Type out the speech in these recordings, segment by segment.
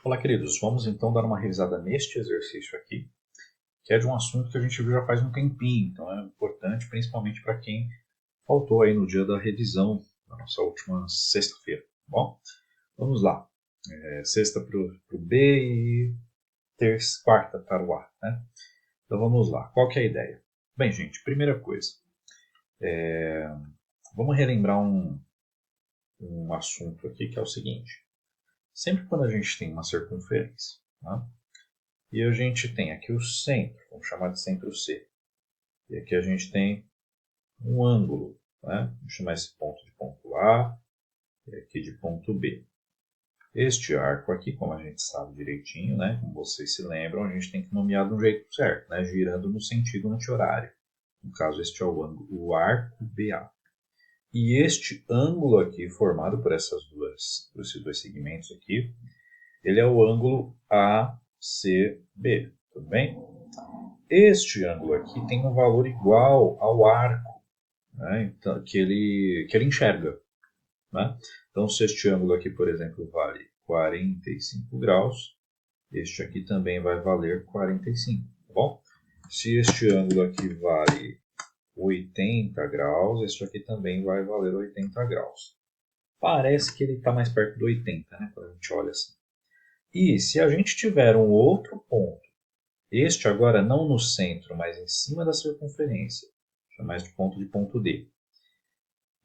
Olá, queridos. Vamos então dar uma revisada neste exercício aqui, que é de um assunto que a gente viu já faz um tempinho, então é importante principalmente para quem faltou aí no dia da revisão da nossa última sexta-feira, tá bom? Vamos lá. Sexta para o B e quarta para o A, né? Então vamos lá. Qual que é a ideia? Bem, gente, primeira coisa, vamos relembrar um assunto aqui que é o seguinte. Sempre quando a gente tem uma circunferência, né? E a gente tem aqui o centro, vamos chamar de centro C. E aqui a gente tem um ângulo, né? Vamos chamar esse ponto de ponto A e aqui de ponto B. Este arco aqui, como a gente sabe direitinho, né? Como vocês se lembram, a gente tem que nomear de um jeito certo, né? Girando no sentido anti-horário. No caso, este é o arco BA. E este ângulo aqui, formado por esses dois segmentos aqui, ele é o ângulo ACB, tudo bem? Este ângulo aqui tem um valor igual ao arco, né? Então, que ele enxerga, né? Então, se este ângulo aqui, por exemplo, vale 45 graus, este aqui também vai valer 45, tá bom? Se este ângulo aqui vale 80 graus, este aqui também vai valer 80 graus. Parece que ele está mais perto do 80, né? Quando a gente olha assim. E se a gente tiver um outro ponto, este agora não no centro, mas em cima da circunferência, chamar de ponto D.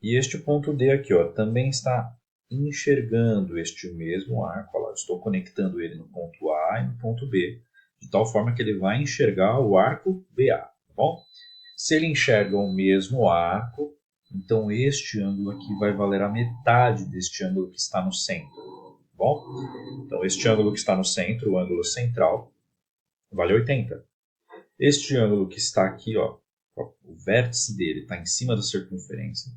E este ponto D aqui, ó, também está enxergando este mesmo arco. Ó lá, estou conectando ele no ponto A e no ponto B, de tal forma que ele vai enxergar o arco BA. Tá bom? Se ele enxerga o mesmo arco, então este ângulo aqui vai valer a metade deste ângulo que está no centro. Tá bom? Então este ângulo que está no centro, o ângulo central, vale 80. Este ângulo que está aqui, ó, o vértice dele está em cima da circunferência,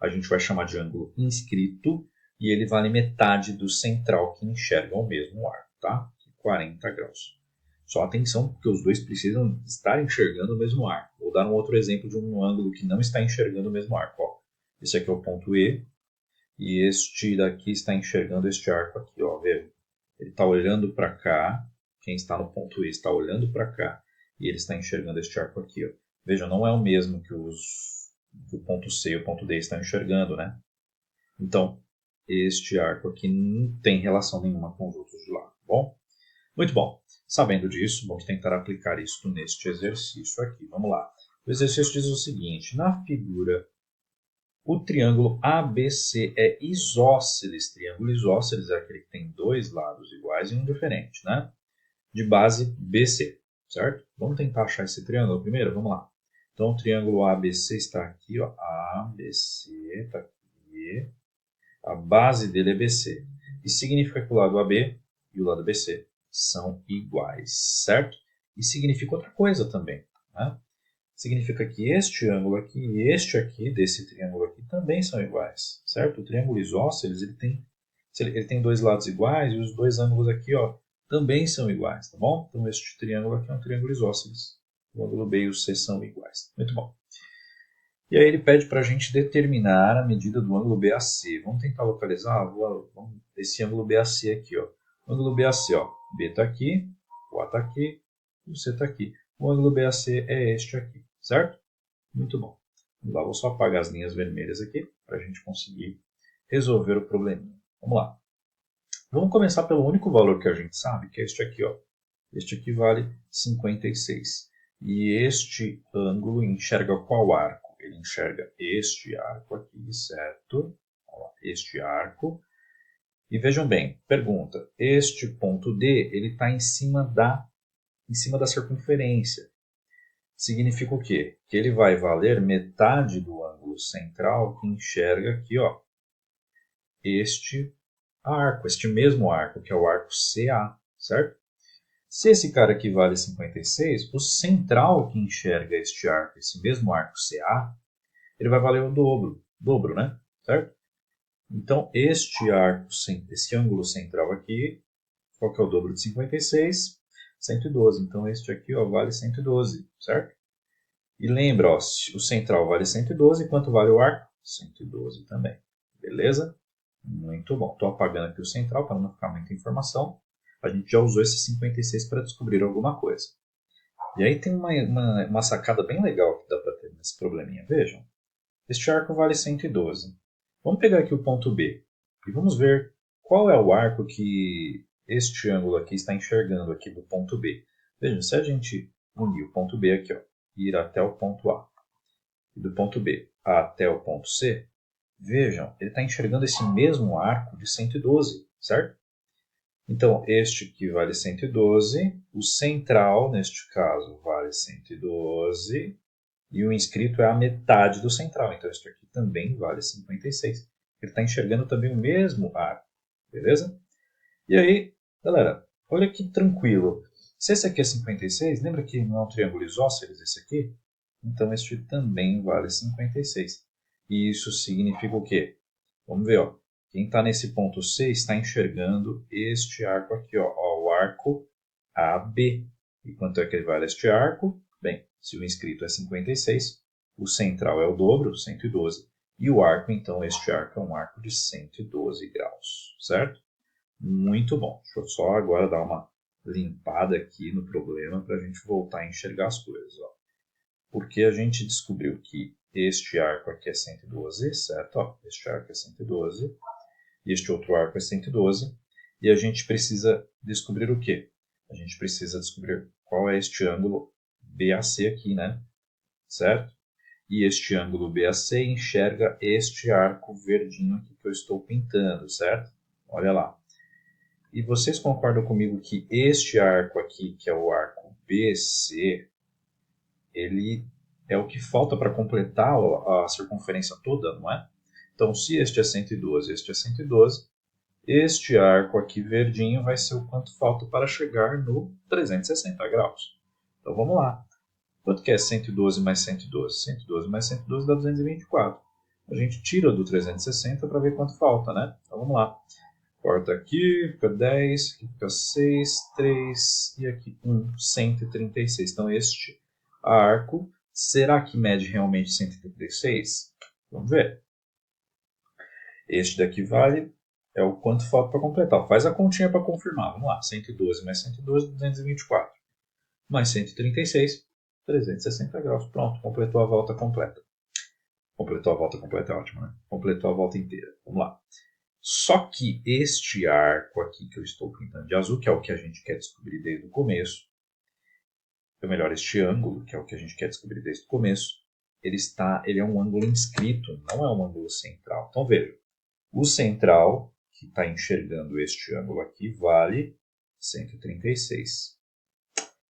a gente vai chamar de ângulo inscrito e ele vale metade do central que enxerga o mesmo arco, tá? 40 graus. Só atenção, porque os dois precisam estar enxergando o mesmo arco. Vou dar um outro exemplo de um ângulo que não está enxergando o mesmo arco. Ó. Esse aqui é o ponto E e este daqui está enxergando este arco aqui. Ó. Veja, ele está olhando para cá, quem está no ponto E está olhando para cá e ele está enxergando este arco aqui. Ó. Veja, não é o mesmo que o ponto C e o ponto D estão enxergando, né? Então, este arco aqui não tem relação nenhuma com os outros de lá, tá bom? Muito bom. Sabendo disso, vamos tentar aplicar isso neste exercício aqui. Vamos lá. O exercício diz o seguinte. Na figura, o triângulo ABC é isósceles. Triângulo isósceles é aquele que tem dois lados iguais e um diferente, né? De base BC, certo? Vamos tentar achar esse triângulo primeiro? Vamos lá. Então, o triângulo ABC está aqui, ó. ABC está aqui. A base dele é BC. Isso significa que o lado AB e o lado BC são iguais, certo? E significa outra coisa também, né? Significa que este ângulo aqui e este aqui, desse triângulo aqui, também são iguais, certo? O triângulo isósceles, ele tem dois lados iguais e os dois ângulos aqui, ó, também são iguais, tá bom? Então, este triângulo aqui é um triângulo isósceles. O ângulo B e o C são iguais. Muito bom. E aí ele pede para a gente determinar a medida do ângulo BAC. Vamos tentar localizar esse ângulo BAC aqui. Ó. O ângulo BAC, ó, B está aqui, o A está aqui, o C está aqui. O ângulo BAC é este aqui, certo? Muito bom. Vamos lá, vou só apagar as linhas vermelhas aqui para a gente conseguir resolver o probleminha. Vamos lá. Vamos começar pelo único valor que a gente sabe, que é este aqui. Ó. Este aqui vale 56. E este ângulo enxerga qual arco? Ele enxerga este arco aqui, certo? Este arco. E vejam bem, pergunta, este ponto D, ele está em cima da circunferência. Significa o quê? Que ele vai valer metade do ângulo central que enxerga aqui, ó, este arco, este mesmo arco, que é o arco CA, certo? Se esse cara aqui vale 56, o central que enxerga este arco, esse mesmo arco CA, ele vai valer o dobro, né? Certo? Então, este arco, esse ângulo central aqui, qual que é o dobro de 56? 112. Então, este aqui, ó, vale 112, certo? E lembra, ó, o central vale 112, quanto vale o arco? 112 também. Beleza? Muito bom. Estou apagando aqui o central para não ficar muita informação. a gente já usou esse 56 para descobrir alguma coisa. E aí tem uma sacada bem legal que dá para ter nesse probleminha. Vejam, este arco vale 112. Vamos pegar aqui o ponto B e vamos ver qual é o arco que este ângulo aqui está enxergando aqui do ponto B. Vejam, se a gente unir o ponto B aqui, ó, e ir até o ponto A, e do ponto B até o ponto C, vejam, ele está enxergando esse mesmo arco de 112, certo? Então, este aqui vale 112, o central, neste caso, vale 112, e o inscrito é a metade do central, então este aqui também vale 56. Ele está enxergando também o mesmo arco, beleza? E aí, galera, olha que tranquilo. Se esse aqui é 56, lembra que não é um triângulo isósceles esse aqui? Então este também vale 56. E isso significa o quê? Vamos ver, ó. Quem está nesse ponto C está enxergando este arco aqui, ó, o arco AB. E quanto é que ele vale este arco? Bem, se o inscrito é 56, o central é o dobro, 112. E o arco, então, este arco é um arco de 112 graus, certo? Muito bom. Deixa eu só agora dar uma limpada aqui no problema para a gente voltar a enxergar as coisas. Ó. Porque a gente descobriu que este arco aqui é 112, certo? Ó, este arco é 112 e este outro arco é 112. E a gente precisa descobrir o quê? A gente precisa descobrir qual é este ângulo BAC aqui, né? Certo? E este ângulo BAC enxerga este arco verdinho aqui que eu estou pintando, certo? Olha lá. E vocês concordam comigo que este arco aqui, que é o arco BC, ele é o que falta para completar a circunferência toda, não é? Então, se este é 112 e este é 112, este arco aqui verdinho vai ser o quanto falta para chegar no 360 graus. Então, vamos lá. Quanto que é 112 mais 112? 112 mais 112 dá 224. A gente tira do 360 para ver quanto falta, né? Então, vamos lá. Corta aqui, fica 10, aqui fica 6, 3 e aqui 1, 136. Então, este arco, será que mede realmente 136? Vamos ver. Este daqui vale, é o quanto falta para completar. Faz a continha para confirmar. Vamos lá, 112 mais 112, 224. Mais 136, 360 graus. Pronto, completou a volta completa. Completou a volta completa é ótimo, né? Completou a volta inteira. Vamos lá. Só que este arco aqui que eu estou pintando de azul, que é o que a gente quer descobrir desde o começo, ou melhor, este ângulo, que é o que a gente quer descobrir desde o começo, ele é um ângulo inscrito, não é um ângulo central. Então veja, o central, que está enxergando este ângulo aqui, vale 136.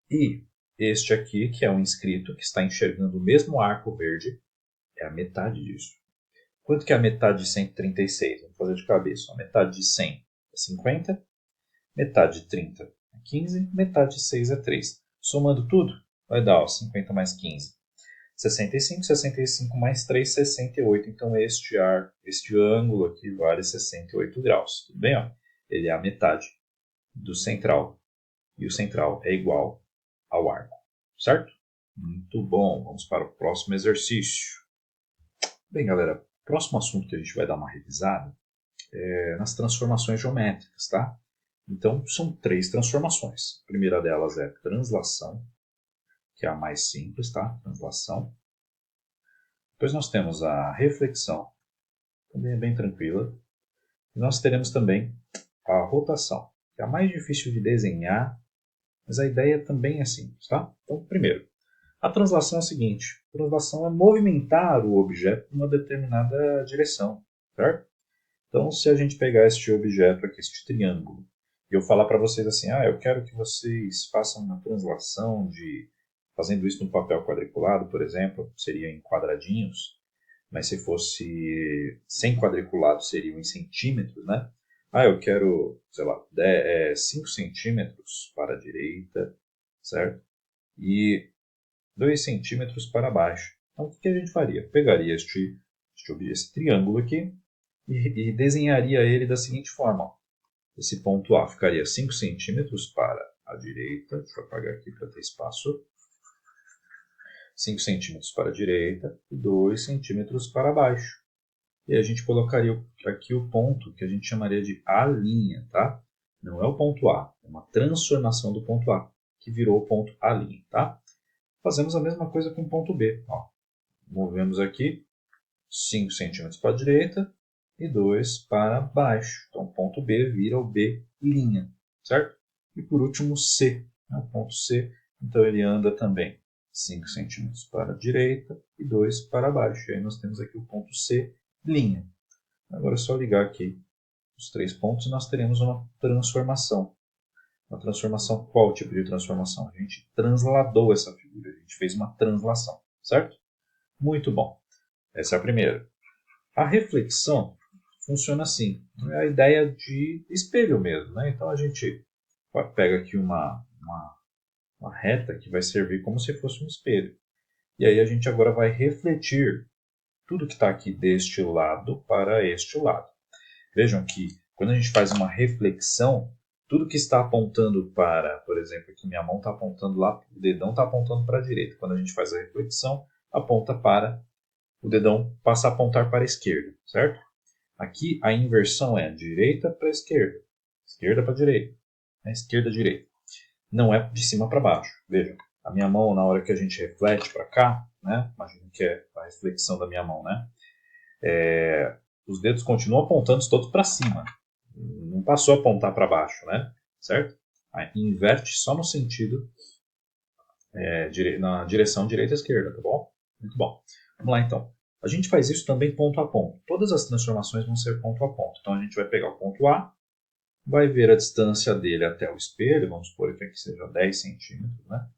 E este aqui, que é um inscrito, que está enxergando o mesmo arco verde, é a metade disso. Quanto que é a metade de 136? Vamos fazer de cabeça. A metade de 100 é 50, metade de 30 é 15, metade de 6 é 3. Somando tudo, vai dar ó, 50 mais 15. 65, 65 mais 3, 68. Então este ângulo aqui vale 68 graus. Tudo bem? Ó? Ele é a metade do central. E o central é igual ao arco. Certo? Muito bom. Vamos para o próximo exercício. Bem, galera, o próximo assunto que a gente vai dar uma revisada é nas transformações geométricas, tá? Então, são 3 transformações. A primeira delas é translação, que é a mais simples, tá? Translação. Depois nós temos a reflexão, também é bem tranquila. E nós teremos também a rotação, que é a mais difícil de desenhar, mas a ideia também é simples, tá? Então, primeiro, a translação é o seguinte. A translação é movimentar o objeto em uma determinada direção, certo? Então, se a gente pegar este objeto aqui, este triângulo, e eu falar para vocês assim, eu quero que vocês façam uma translação fazendo isso no papel quadriculado, por exemplo, seria em quadradinhos, mas se fosse sem quadriculado, seriam em centímetros, né? Eu quero, sei lá, 5 centímetros para a direita, certo? E 2 centímetros para baixo. Então, o que a gente faria? Pegaria esse triângulo aqui, e desenharia ele da seguinte forma. Ó. Esse ponto A ficaria 5 centímetros para a direita. Deixa eu apagar aqui para ter espaço. 5 centímetros para a direita e 2 centímetros para baixo. E a gente colocaria aqui o ponto que a gente chamaria de A', tá? Não é o ponto A, é uma transformação do ponto A, que virou o ponto A', tá? Fazemos a mesma coisa com o ponto B. Ó, movemos aqui 5 centímetros para a direita e 2 para baixo. Então, o ponto B vira o B', certo? E por último, C, né? O ponto C, então ele anda também 5 centímetros para a direita e 2 para baixo. E aí nós temos aqui o ponto C'. Agora é só ligar aqui os 3 pontos e nós teremos uma transformação. Uma transformação, qual tipo de transformação? A gente transladou essa figura, a gente fez uma translação, certo? Muito bom. Essa é a primeira. A reflexão funciona assim. É a ideia de espelho mesmo, né? Então a gente pega aqui uma reta que vai servir como se fosse um espelho. E aí a gente agora vai refletir tudo que está aqui deste lado para este lado. Vejam que quando a gente faz uma reflexão, tudo que está apontando para, por exemplo, aqui minha mão está apontando lá, o dedão está apontando para a direita. Quando a gente faz a reflexão, aponta para, o dedão passa a apontar para a esquerda, certo? Aqui a inversão é direita para esquerda para direita, esquerda, direita. Não é de cima para baixo. Vejam, a minha mão, na hora que a gente reflete para cá, né? Imagina que é a reflexão da minha mão, né? Os dedos continuam apontando todos para cima. Não passou a apontar para baixo, né? Certo? Aí inverte só no sentido, na direção direita-esquerda, tá bom? Muito bom. Vamos lá então. A gente faz isso também ponto a ponto. Todas as transformações vão ser ponto a ponto. Então a gente vai pegar o ponto A, vai ver a distância dele até o espelho, vamos supor que aqui seja 10 centímetros, né?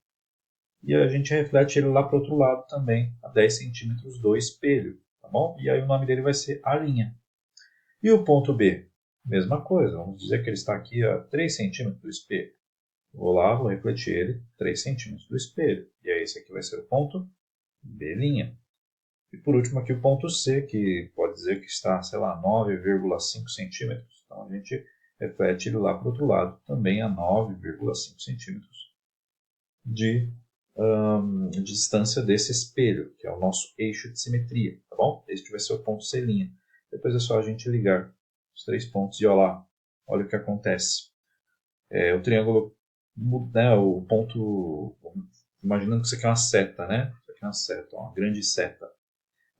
E a gente reflete ele lá para o outro lado também, a 10 centímetros do espelho, tá bom? E aí o nome dele vai ser A'. E o ponto B? Mesma coisa, vamos dizer que ele está aqui a 3 centímetros do espelho. Vou lá, vou refletir ele 3 centímetros do espelho. E aí esse aqui vai ser o ponto B'. E por último aqui o ponto C, que pode dizer que está, sei lá, 9,5 centímetros. Então a gente reflete ele lá para o outro lado, também a 9,5 centímetros de distância desse espelho, que é o nosso eixo de simetria, tá bom? Este vai ser o ponto C'. Depois é só a gente ligar os 3 pontos e olha lá, olha o que acontece. O triângulo, né, o ponto, imaginando que isso aqui é uma seta, né? Isso aqui é uma seta, uma grande seta.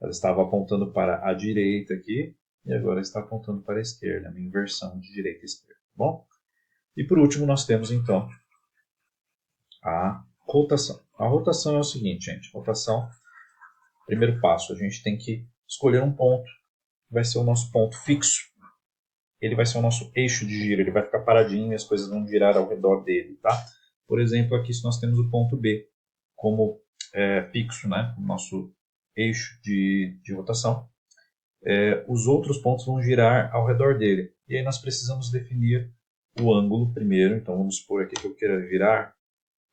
Ela estava apontando para a direita aqui e agora está apontando para a esquerda, uma inversão de direita e esquerda, tá bom? E por último nós temos então a rotação. A rotação é o seguinte, gente. Rotação, primeiro passo, a gente tem que escolher um ponto que vai ser o nosso ponto fixo. Ele vai ser o nosso eixo de giro, ele vai ficar paradinho e as coisas vão girar ao redor dele, tá? Por exemplo, aqui se nós temos o ponto B como fixo, né? O nosso eixo de rotação. Os outros pontos vão girar ao redor dele. E aí nós precisamos definir o ângulo primeiro. Então vamos supor aqui que eu queira virar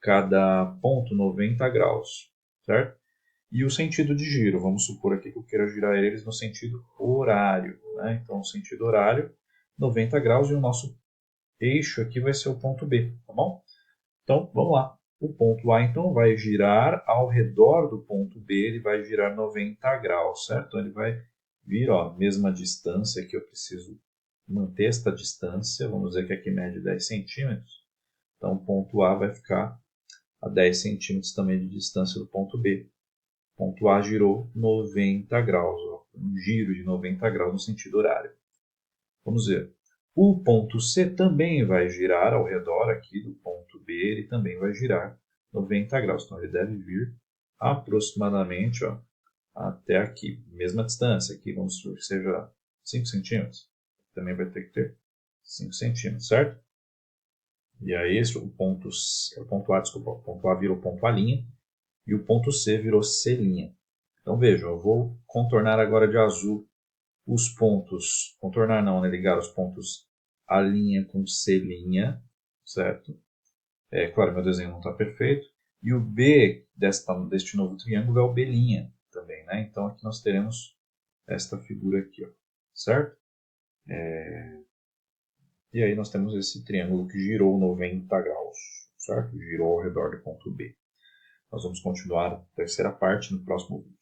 cada ponto 90 graus, certo? E o sentido de giro, vamos supor aqui que eu queira girar eles no sentido horário, né? Então, sentido horário, 90 graus, e o nosso eixo aqui vai ser o ponto B, tá bom? Então, vamos lá. O ponto A, então, vai girar ao redor do ponto B, ele vai girar 90 graus, certo? Então, ele vai vir, ó, mesma distância que eu preciso manter esta distância, vamos dizer que aqui mede 10 centímetros. Então, o ponto A vai ficar a 10 centímetros também de distância do ponto B. O ponto A girou 90 graus, ó, um giro de 90 graus no sentido horário. Vamos ver. O ponto C também vai girar ao redor aqui do ponto B, ele também vai girar 90 graus. Então ele deve vir aproximadamente, ó, até aqui, mesma distância. Aqui vamos supor que seja 5 centímetros. Também vai ter que ter 5 centímetros, certo? E aí o ponto A, desculpa, o ponto A virou ponto A', e o ponto C virou C'. Então vejam, eu vou contornar agora de azul os pontos, contornar não, né? Ligar os pontos A' com C', certo? Claro, meu desenho não está perfeito. E o B deste novo triângulo é o B' também, né? Então aqui nós teremos esta figura aqui, ó, certo? E aí nós temos esse triângulo que girou 90 graus, certo? Girou ao redor do ponto B. Nós vamos continuar a terceira parte no próximo vídeo.